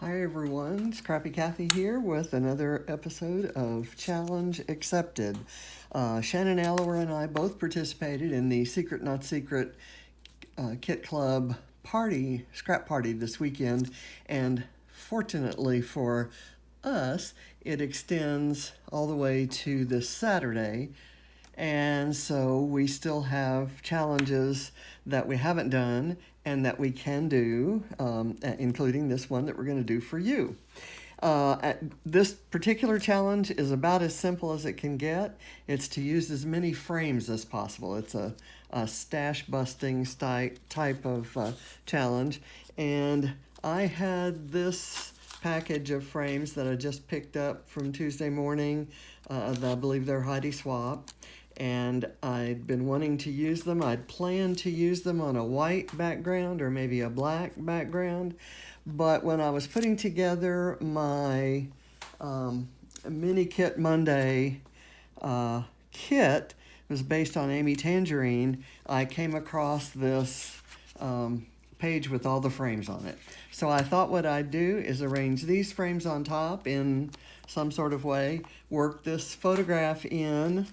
Hi everyone, Scrappy Kathy here with another episode of Challenge Accepted. Shannon Allower and I both participated in the Secret Not Secret Kit Club scrap party this weekend, and fortunately for us, it extends all the way to this Saturday. And so we still have challenges that we haven't done and that we can do, including this one that we're going to do for you. This particular challenge is about as simple as it can get. It's to use as many frames as possible. It's a stash busting type of challenge. And I had this package of frames that I just picked up from Tuesday morning. I believe they're Heidi Swapp. And I'd been wanting to use them. I'd planned to use them on a white background or maybe a black background. But when I was putting together my Mini Kit Monday kit, it was based on Amy Tangerine, I came across this page with all the frames on it. So I thought what I'd do is arrange these frames on top in some sort of way, work this photograph in,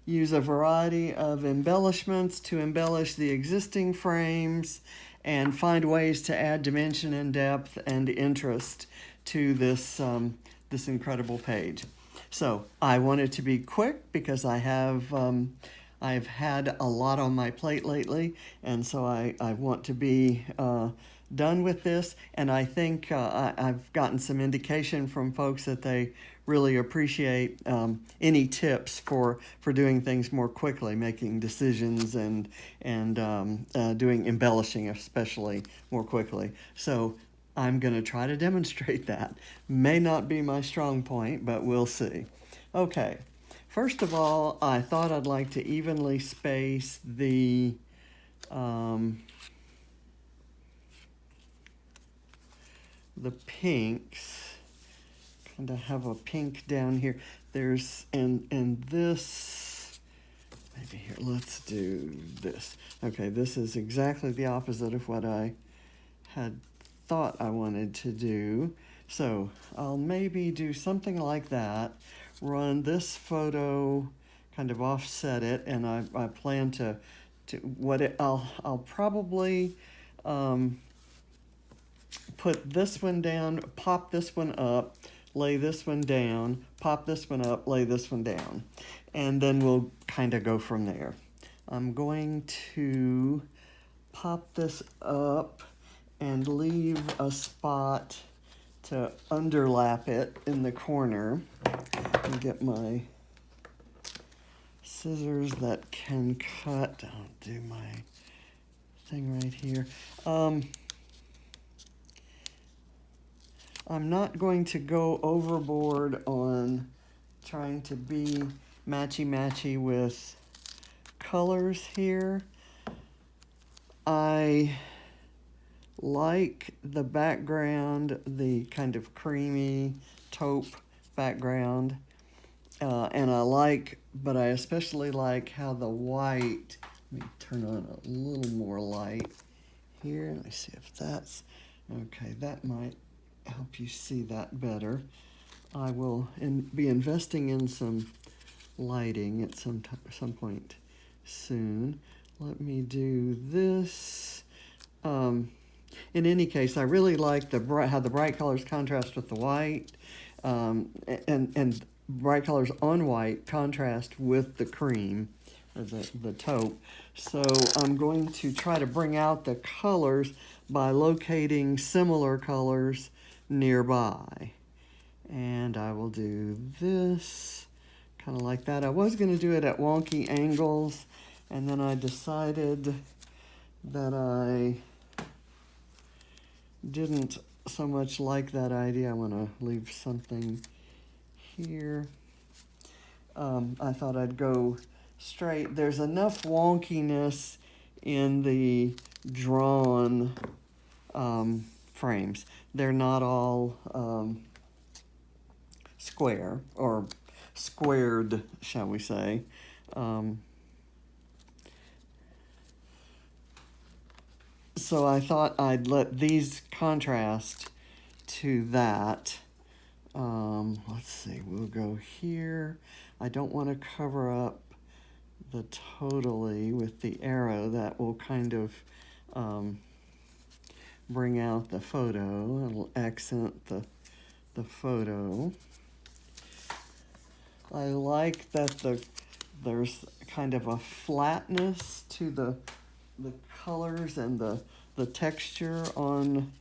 use a variety of embellishments to embellish the existing frames, and find ways to add dimension and depth and interest to this incredible page. So I wanted to be quick because I've had a lot on my plate lately, and so I want to be done with this. And I think I've gotten some indication from folks that they really appreciate any tips for doing things more quickly, making decisions and doing embellishing especially more quickly. So I'm going to try to demonstrate that. May not be my strong point, but we'll see. Okay, first of all, I thought I'd like to evenly space the pinks. Kind of have a pink down here. There's and this, maybe here, let's do this. Okay, this is exactly the opposite of what I had thought I wanted to do. So I'll maybe do something like that, run this photo, kind of offset it, and I plan to I'll probably put this one down, pop this one up, lay this one down, pop this one up, lay this one down, and then we'll kind of go from there. I'm going to pop this up and leave a spot to underlap it in the corner and get my scissors that can cut. I'll do my thing right here. I'm not going to go overboard on trying to be matchy-matchy with colors here. I like the background, the kind of creamy taupe background, and but I especially like how the white, let me turn on a little more light here. Let me see if that's, okay, that might help you see that better. I will be investing in some lighting at some point soon. Let me do this. In any case, I really like how the bright colors contrast with the white, and bright colors on white contrast with the cream, or the taupe. So I'm going to try to bring out the colors by locating similar colors nearby. And I will do this, kind of like that. I was going to do it at wonky angles, and then I decided that I didn't so much like that idea. I want to leave something here. I thought I'd go straight. There's enough wonkiness in the drawn frames. They're not all square, or squared, shall we say. So I thought I'd let these contrast to that. Let's see, we'll go here. I don't want to cover up the totally with the arrow. That will kind of bring out the photo. It'll accent the photo. I like that there's kind of a flatness to the colors and the texture on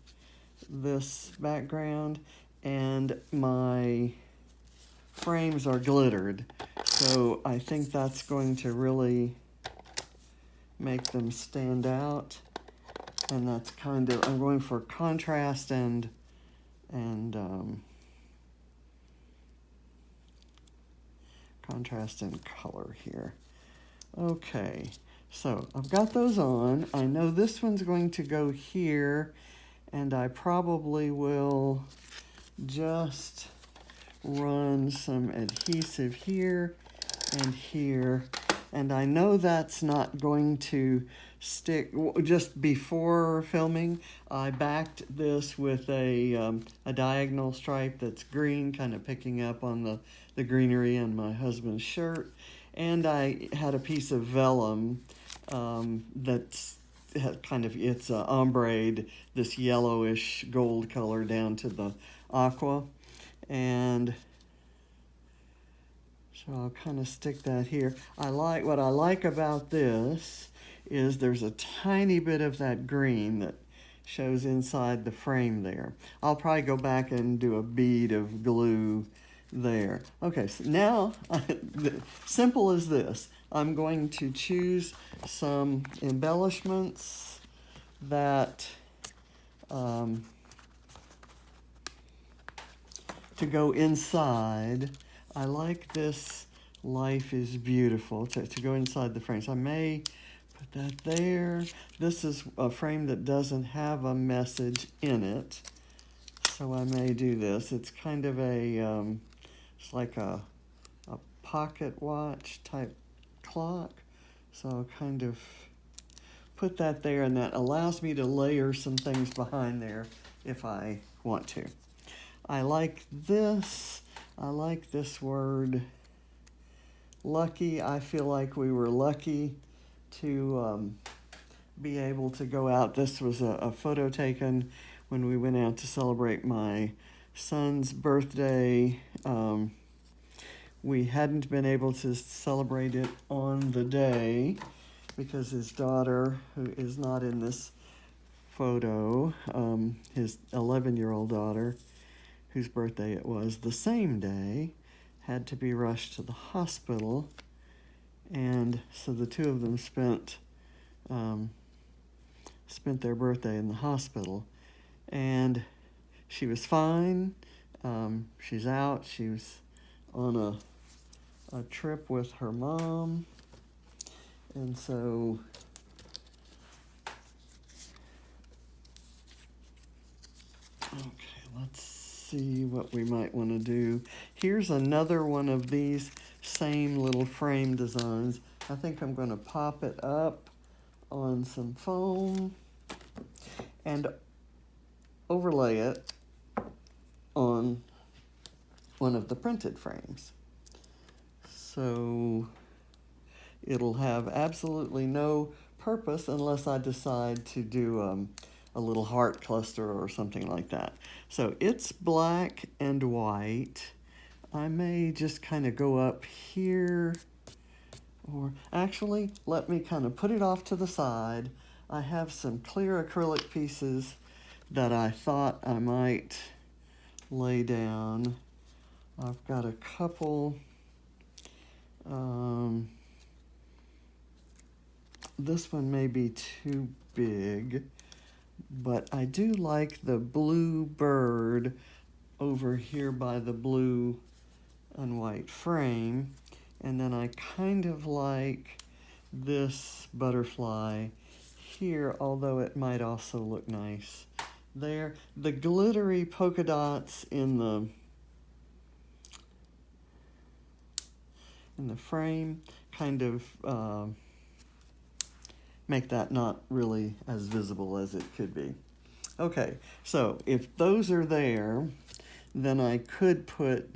this background, and my frames are glittered, so I think that's going to really make them stand out. And that's kind of, I'm going for contrast and contrast and color here. Okay, so I've got those on. I know this one's going to go here, and I probably will just run some adhesive here and here. And I know that's not going to stick. Just before filming, I backed this with a diagonal stripe that's green, kind of picking up on the greenery on my husband's shirt. And I had a piece of vellum that's kind of, it's ombre, this yellowish gold color down to the aqua. And so I'll kind of stick that here. What I like about this is there's a tiny bit of that green that shows inside the frame there. I'll probably go back and do a bead of glue there. Okay, so now, simple as this. I'm going to choose some embellishments that to go inside. I like this Life is Beautiful to go inside the frame. So I may put that there. This is a frame that doesn't have a message in it, so I may do this. It's kind of a, it's like a pocket watch type clock. So I'll kind of put that there, and that allows me to layer some things behind there if I want to. I like this. I like this word, lucky. I feel like we were lucky to be able to go out. This was a photo taken when we went out to celebrate my son's birthday. We hadn't been able to celebrate it on the day because his daughter, who is not in this photo, his 11-year-old daughter, whose birthday it was the same day, had to be rushed to the hospital. And so the two of them spent their birthday in the hospital. And she was fine. She's out. She was on a trip with her mom. And so okay, let's see what we might want to do. Here's another one of these same little frame designs. I think I'm going to pop it up on some foam and overlay it on one of the printed frames. So it'll have absolutely no purpose unless I decide to do a little heart cluster or something like that. So it's black and white. I may just kind of go up here, or actually let me kind of put it off to the side. I have some clear acrylic pieces that I thought I might lay down. I've got a couple. This one may be too big, but I do like the blue bird over here by the blue and white frame. And then I kind of like this butterfly here, although it might also look nice there. The glittery polka dots in the frame kind of make that not really as visible as it could be. Okay, so if those are there, then I could put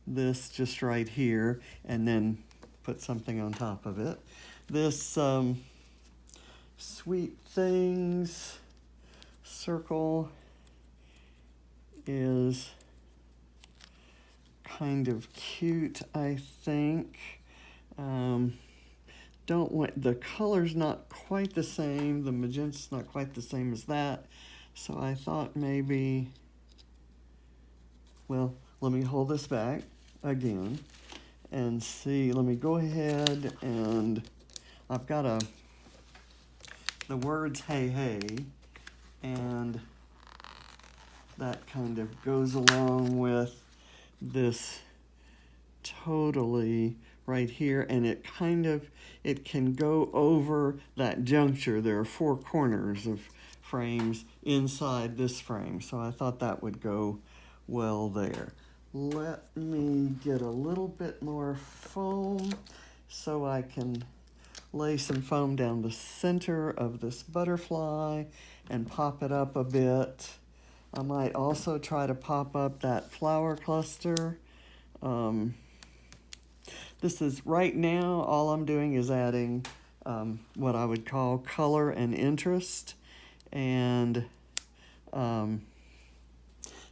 this just right here and then put something on top of it. This Sweet Things circle is kind of cute, I think. Don't want, the color's not quite the same, the magenta's not quite the same as that, so I thought maybe, well, let me hold this back again and see. Let me go ahead and I've got the words hey hey, and that kind of goes along with this totally right here, and it can go over that juncture. There are 4 corners of frames inside this frame, so I thought that would go well there. Let me get a little bit more foam so I can lay some foam down the center of this butterfly and pop it up a bit. I might also try to pop up that flower cluster. This is, right now, all I'm doing is adding what I would call color and interest. And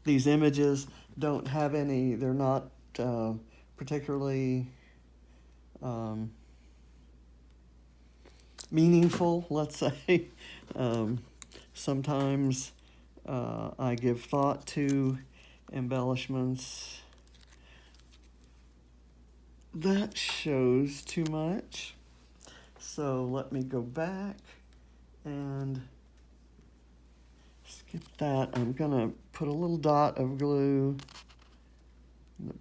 these images don't have any, they're not particularly meaningful, let's say. Sometimes I give thought to embellishments. That shows too much. So let me go back and skip that. I'm gonna put a little dot of glue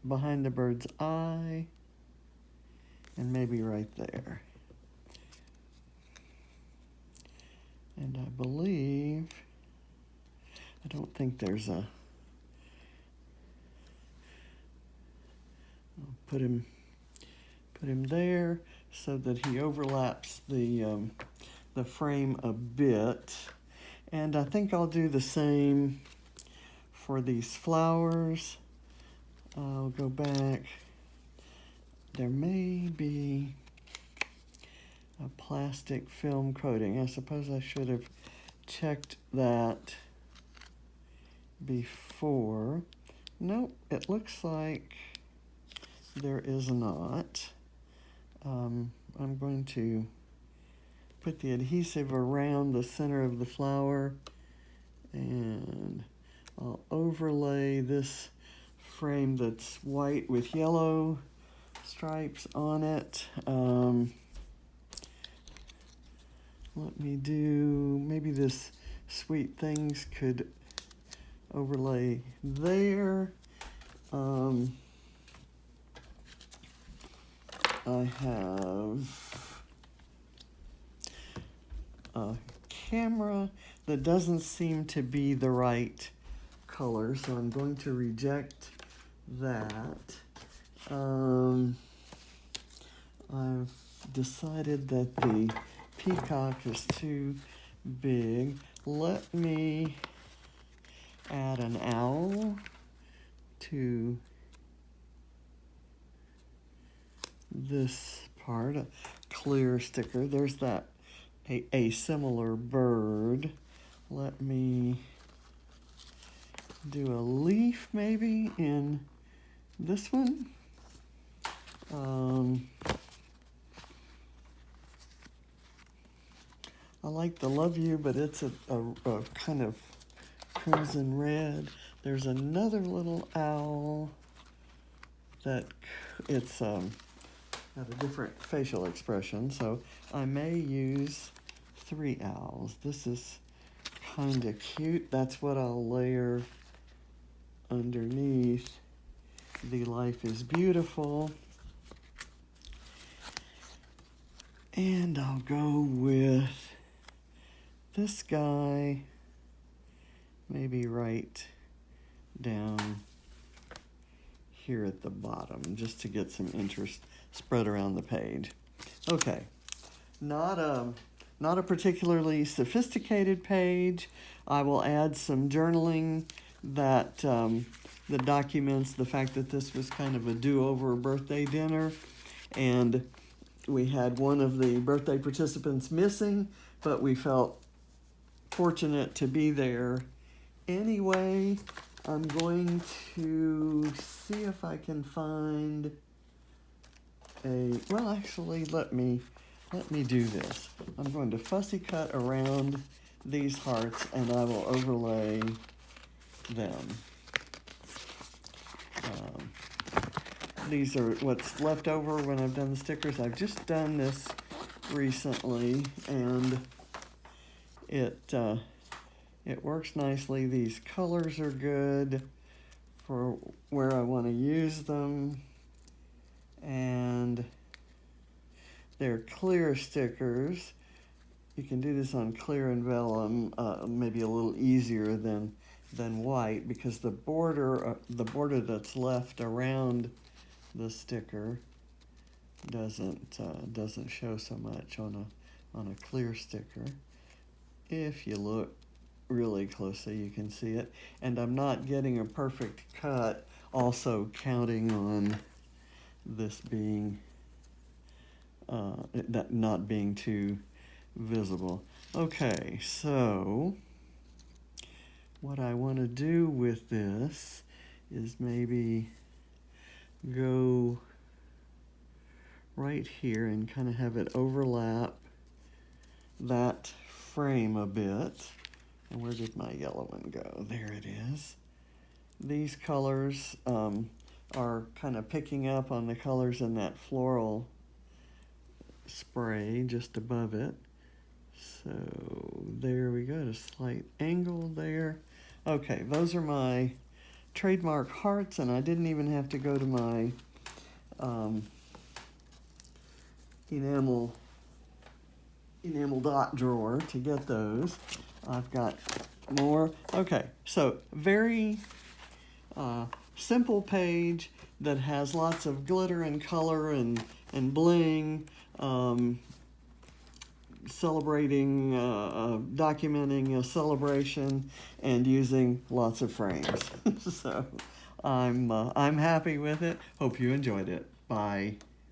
behind the bird's eye and maybe right there. And I believe, I don't think there's a, I'll put him there so that he overlaps the frame a bit. And I think I'll do the same for these flowers. I'll go back. There may be a plastic film coating. I suppose I should have checked that before. Nope, it looks like there is not. I'm going to put the adhesive around the center of the flower, and I'll overlay this frame that's white with yellow stripes on it. Let me do, maybe this Sweet Things could overlay there. I have a camera that doesn't seem to be the right color, so I'm going to reject that. I've decided that the peacock is too big. Let me add an owl to this part, a clear sticker. There's that, a similar bird. Let me do a leaf maybe in this one. I like the Love You, but it's a kind of crimson red. There's another little owl that it's got a different facial expression, so I may use 3 owls. This is kind of cute. That's what I'll layer underneath the Life is Beautiful. And I'll go with this guy, maybe right down here at the bottom, just to get some interest spread around the page. Okay, not not a particularly sophisticated page. I will add some journaling that documents the fact that this was kind of a do-over birthday dinner, and we had one of the birthday participants missing, but we felt fortunate to be there anyway. I'm going to see if I can find well, actually, let me do this. I'm going to fussy cut around these hearts, and I will overlay them. These are what's left over when I've done the stickers. I've just done this recently, and it works nicely. These colors are good for where I want to use them, and they're clear stickers. You can do this on clear and vellum, maybe a little easier than white, because the border that's left around the sticker doesn't show so much on a clear sticker. If you look really closely, you can see it. And I'm not getting a perfect cut, also counting on this being that not being too visible. Okay, so what I want to do with this is maybe go right here and kind of have it overlap that frame a bit. And where did my yellow one go? There it is. These colors are kind of picking up on the colors in that floral spray just above it. So there we go, at a slight angle there. Okay, those are my trademark hearts, and I didn't even have to go to my enamel dot drawer to get those. I've got more. Okay, so very simple page that has lots of glitter and color and bling, celebrating, documenting a celebration, and using lots of frames. So I'm happy with it. Hope you enjoyed it. Bye.